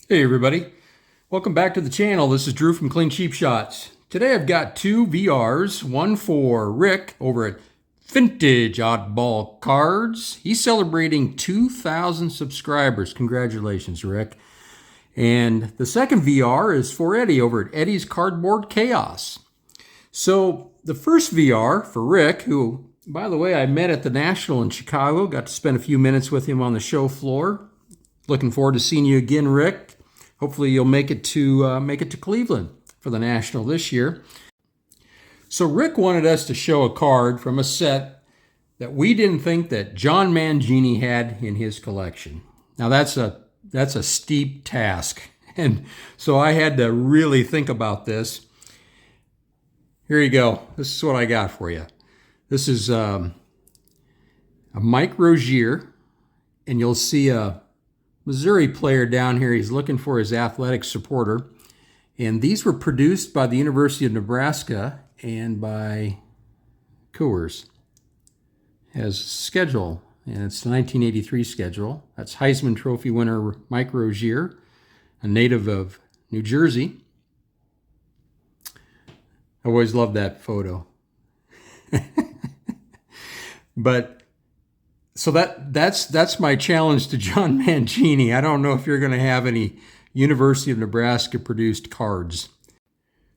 Hey everybody, welcome back to the channel. This is Drew from Clean Cheap Shots. Today I've got two VRs, one for Rick over at Vintage Oddball Cards. He's celebrating 2,000 subscribers. Congratulations, Rick. And the second VR is for Eddie over at Eddie's Cardboard Chaos. So the first VR for Rick, who, by the way, I met at the National in Chicago, got to spend a few minutes with him on the show floor. Looking forward to seeing you again, Rick. Hopefully you'll make it to Cleveland for the National this year. So Rick wanted us to show a card from a set that we didn't think that John Mangini had in his collection. Now that's a steep task, and so I had to really think about this. Here you go. This is what I got for you. This is a Mike Rozier, and you'll see a Missouri player down here. He's looking for his athletic supporter. And these were produced by the University of Nebraska and by Coors. It has a schedule, and it's the 1983 schedule. That's Heisman Trophy winner Mike Rozier, a native of New Jersey. I always loved that photo. But so that's my challenge to John Mangini. I don't know if you're going to have any University of Nebraska produced cards.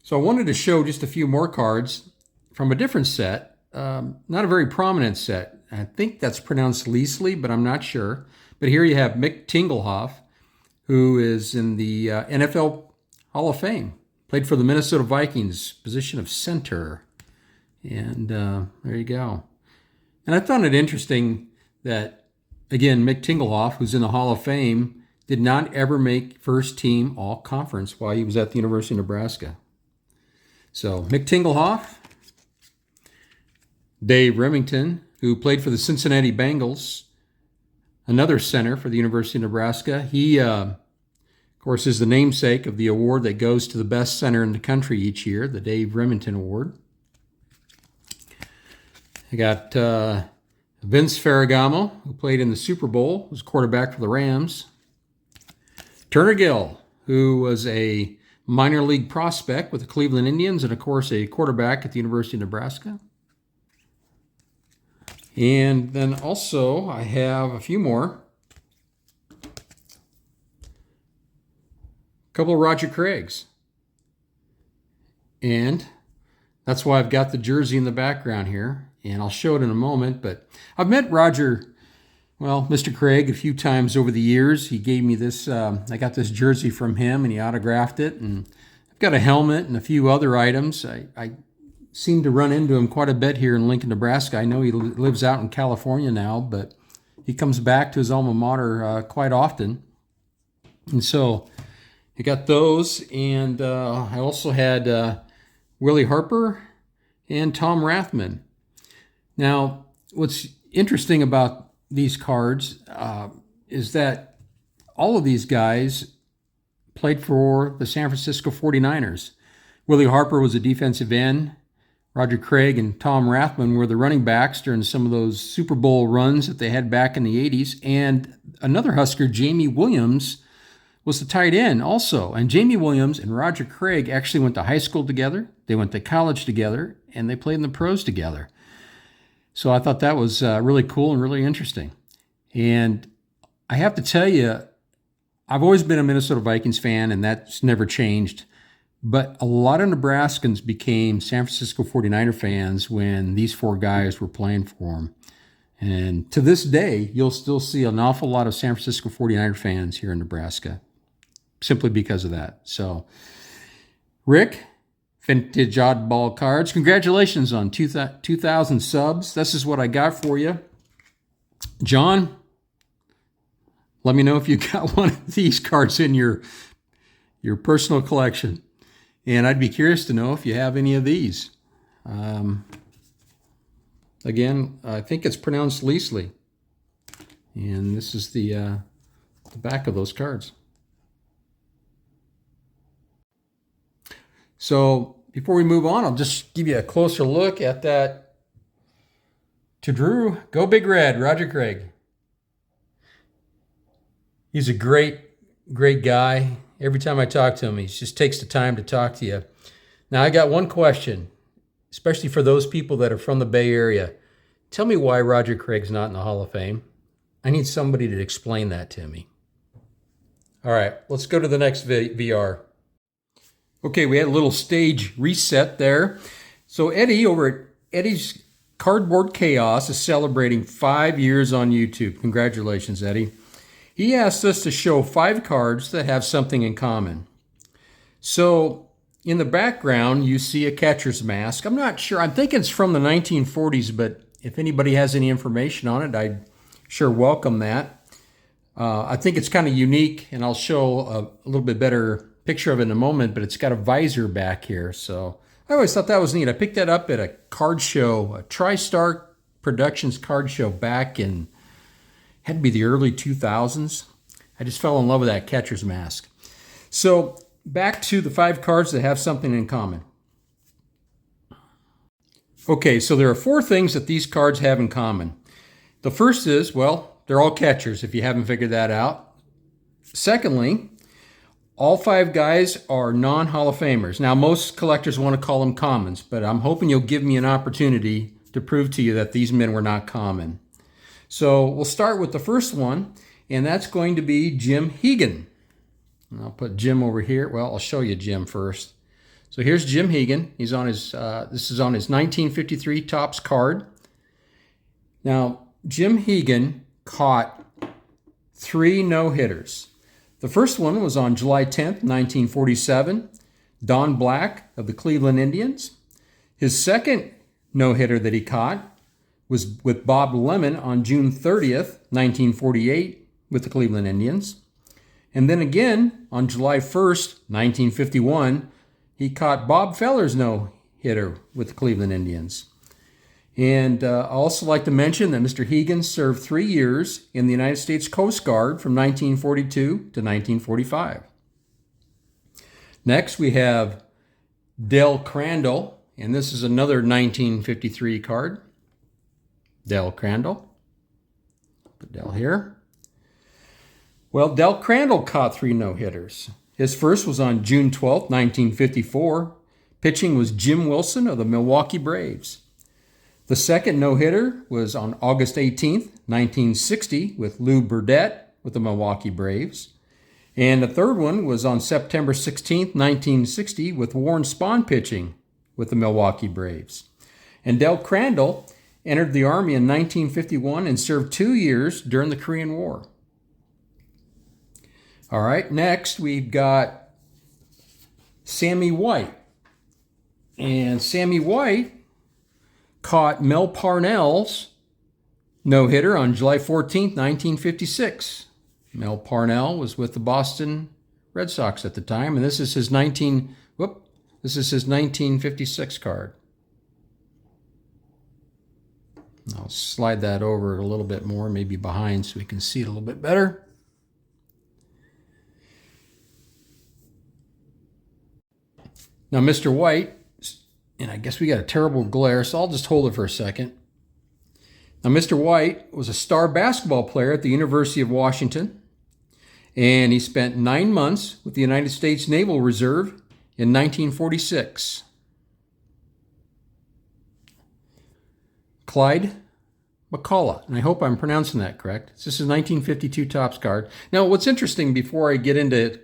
So I wanted to show just a few more cards from a different set, not a very prominent set. I think that's pronounced Leasley, but I'm not sure. But here you have Mick Tingelhoff, who is in the NFL Hall of Fame. Played for the Minnesota Vikings, position of center. And there you go. And I found it interesting that, again, Mick Tingelhoff, who's in the Hall of Fame, did not ever make first team all-conference while he was at the University of Nebraska. So Mick Tingelhoff, Dave Remington, who played for the Cincinnati Bengals, another center for the University of Nebraska. He, of course, is the namesake of the award that goes to the best center in the country each year, the Dave Remington Award. I got Vince Ferragamo, who played in the Super Bowl, was quarterback for the Rams. Turner Gill, who was a minor league prospect with the Cleveland Indians and, of course, a quarterback at the University of Nebraska. And then also I have a few more. A couple of Roger Craigs. And that's why I've got the jersey in the background here. And I'll show it in a moment, but I've met Mr. Craig, a few times over the years. He gave me this, I got this jersey from him, and he autographed it. And I've got a helmet and a few other items. I seem to run into him quite a bit here in Lincoln, Nebraska. I know he lives out in California now, but he comes back to his alma mater quite often. And so I got those, and I also had Willie Harper and Tom Rathman. Now, what's interesting about these cards is that all of these guys played for the San Francisco 49ers. Willie Harper was a defensive end. Roger Craig and Tom Rathman were the running backs during some of those Super Bowl runs that they had back in the 80s. And another Husker, Jamie Williams, was the tight end also. And Jamie Williams and Roger Craig actually went to high school together. They went to college together, and they played in the pros together. So I thought that was really cool and really interesting. And I have to tell you, I've always been a Minnesota Vikings fan, and that's never changed. But a lot of Nebraskans became San Francisco 49er fans when these four guys were playing for them. And to this day, you'll still see an awful lot of San Francisco 49er fans here in Nebraska, simply because of that. So, Rick, Vintage Oddball Cards, congratulations on 2,000 subs. This is what I got for you. John, let me know if you got one of these cards in your personal collection. And I'd be curious to know if you have any of these. Again, I think it's pronounced Leasley. And this is the back of those cards. So before we move on, I'll just give you a closer look at that. To Drew, go Big Red, Roger Craig. He's a great Great guy. Every time I talk to him, he just takes the time to talk to you. Now, I got one question, especially for those people that are from the Bay Area. Tell me why Roger Craig's not in the Hall of Fame. I need somebody to explain that to me. All right, let's go to the next VR. Okay, we had a little stage reset there. So Eddie over at Eddie's Cardboard Chaos is celebrating 5 years on YouTube. Congratulations, Eddie. He asked us to show 5 cards that have something in common. So in the background, you see a catcher's mask. I'm not sure. I'm thinking it's from the 1940s, but if anybody has any information on it, I'd sure welcome that. I think it's kind of unique, and I'll show a little bit better picture of it in a moment, but it's got a visor back here. So I always thought that was neat. I picked that up at a card show, a TriStar Productions card show back in, had to be the early 2000s. I just fell in love with that catcher's mask. So back to the 5 cards that have something in common. Okay, so there are 4 things that these cards have in common. The first is, well, they're all catchers, if you haven't figured that out. Secondly, all 5 guys are non-Hall of Famers. Now, most collectors want to call them commons, but I'm hoping you'll give me an opportunity to prove to you that these men were not common. So we'll start with the first one, and that's going to be Jim Hegan. And I'll put Jim over here. Well, I'll show you Jim first. So here's Jim Hegan. He's on his. This is on his 1953 Topps card. Now, Jim Hegan caught 3 no-hitters. The first one was on July 10th, 1947, Don Black of the Cleveland Indians. His second no-hitter that he caught was with Bob Lemon on June 30th, 1948, with the Cleveland Indians. And then again, on July 1st, 1951, he caught Bob Feller's no-hitter with the Cleveland Indians. And I also like to mention that Mr. Hegan served 3 years in the United States Coast Guard from 1942 to 1945. Next, we have Del Crandall, and this is another 1953 card. Del Crandall. Put Del here. Well, Del Crandall caught 3 no-hitters. His first was on June 12th, 1954. Pitching was Jim Wilson of the Milwaukee Braves. The second no-hitter was on August 18th, 1960, with Lou Burdett with the Milwaukee Braves. And the third one was on September 16th, 1960, with Warren Spahn pitching with the Milwaukee Braves. And Del Crandall entered the Army in 1951 and served 2 years during the Korean War. All right, next we've got Sammy White. And Sammy White caught Mel Parnell's no-hitter on July 14th, 1956. Mel Parnell was with the Boston Red Sox at the time, and this is his 1956 card. I'll slide that over a little bit more, maybe behind, so we can see it a little bit better. Now, Mr. White, and I guess we got a terrible glare, so I'll just hold it for a second. Now, Mr. White was a star basketball player at the University of Washington, and he spent 9 months with the United States Naval Reserve in 1946. Clyde McCullough, and I hope I'm pronouncing that correct. This is 1952 Topps card. Now, what's interesting before I get into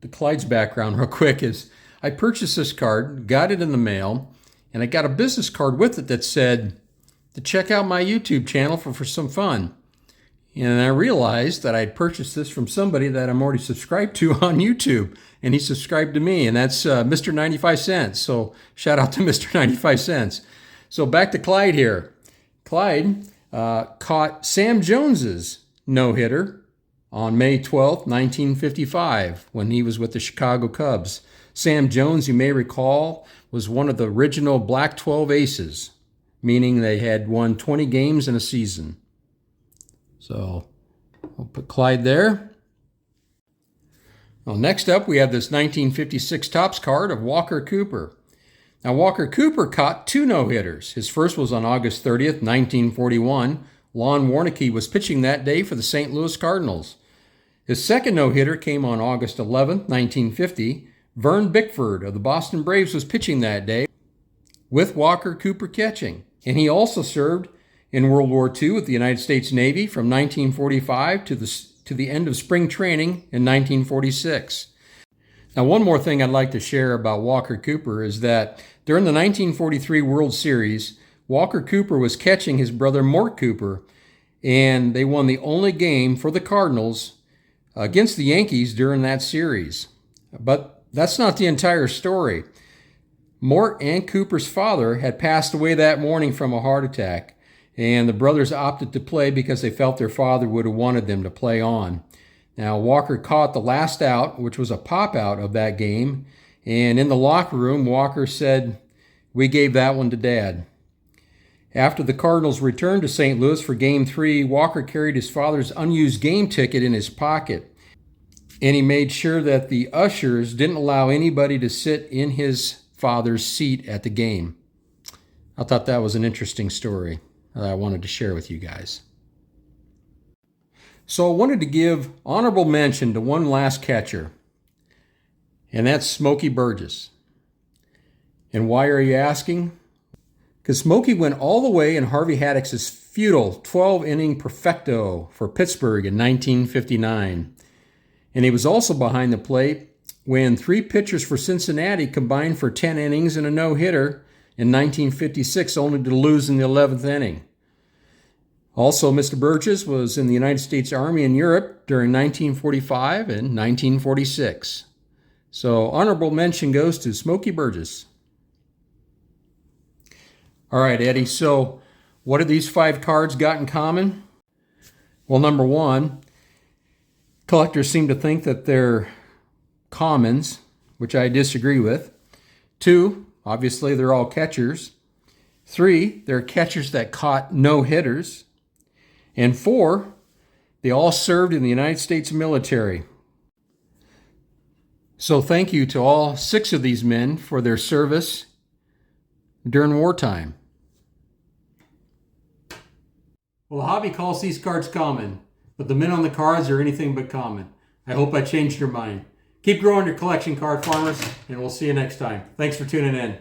the Clyde's background real quick is I purchased this card, got it in the mail, and I got a business card with it that said to check out my YouTube channel for some fun. And I realized that I'd purchased this from somebody that I'm already subscribed to on YouTube, and he subscribed to me, and that's Mr. 95 Cents. So shout out to Mr. 95 Cents. So back to Clyde here. Clyde caught Sam Jones's no-hitter on May 12th, 1955, when he was with the Chicago Cubs. Sam Jones, you may recall, was one of the original Black 12 aces, meaning they had won 20 games in a season. So we'll put Clyde there. Well, next up, we have this 1956 Topps card of Walker Cooper. Now, Walker Cooper caught 2 no-hitters. His first was on August 30th, 1941. Lon Warneke was pitching that day for the St. Louis Cardinals. His second no-hitter came on August 11, 1950. Vern Bickford of the Boston Braves was pitching that day, with Walker Cooper catching. And he also served in World War II with the United States Navy from 1945 to the end of spring training in 1946. Now, one more thing I'd like to share about Walker Cooper is that during the 1943 World Series, Walker Cooper was catching his brother Mort Cooper, and they won the only game for the Cardinals against the Yankees during that series. But that's not the entire story. Mort and Cooper's father had passed away that morning from a heart attack, and the brothers opted to play because they felt their father would have wanted them to play on. Now, Walker caught the last out, which was a pop-out of that game, and in the locker room, Walker said, "We gave that one to Dad." After the Cardinals returned to St. Louis for Game 3, Walker carried his father's unused game ticket in his pocket, and he made sure that the ushers didn't allow anybody to sit in his father's seat at the game. I thought that was an interesting story that I wanted to share with you guys. So I wanted to give honorable mention to one last catcher, and that's Smokey Burgess. And why are you asking? Because Smokey went all the way in Harvey Haddock's futile 12-inning perfecto for Pittsburgh in 1959. And he was also behind the plate when 3 pitchers for Cincinnati combined for 10 innings and a no-hitter in 1956, only to lose in the 11th inning. Also, Mr. Burgess was in the United States Army in Europe during 1945 and 1946. So honorable mention goes to Smokey Burgess. All right, Eddie, so what do these 5 cards got in common? Well, number 1, collectors seem to think that they're commons, which I disagree with. 2, obviously they're all catchers. 3, they're catchers that caught no-hitters. And 4, they all served in the United States military. So thank you to all 6 of these men for their service during wartime. Well, the hobby calls these cards common, but the men on the cards are anything but common. I hope I changed your mind. Keep growing your collection, card farmers, and we'll see you next time. Thanks for tuning in.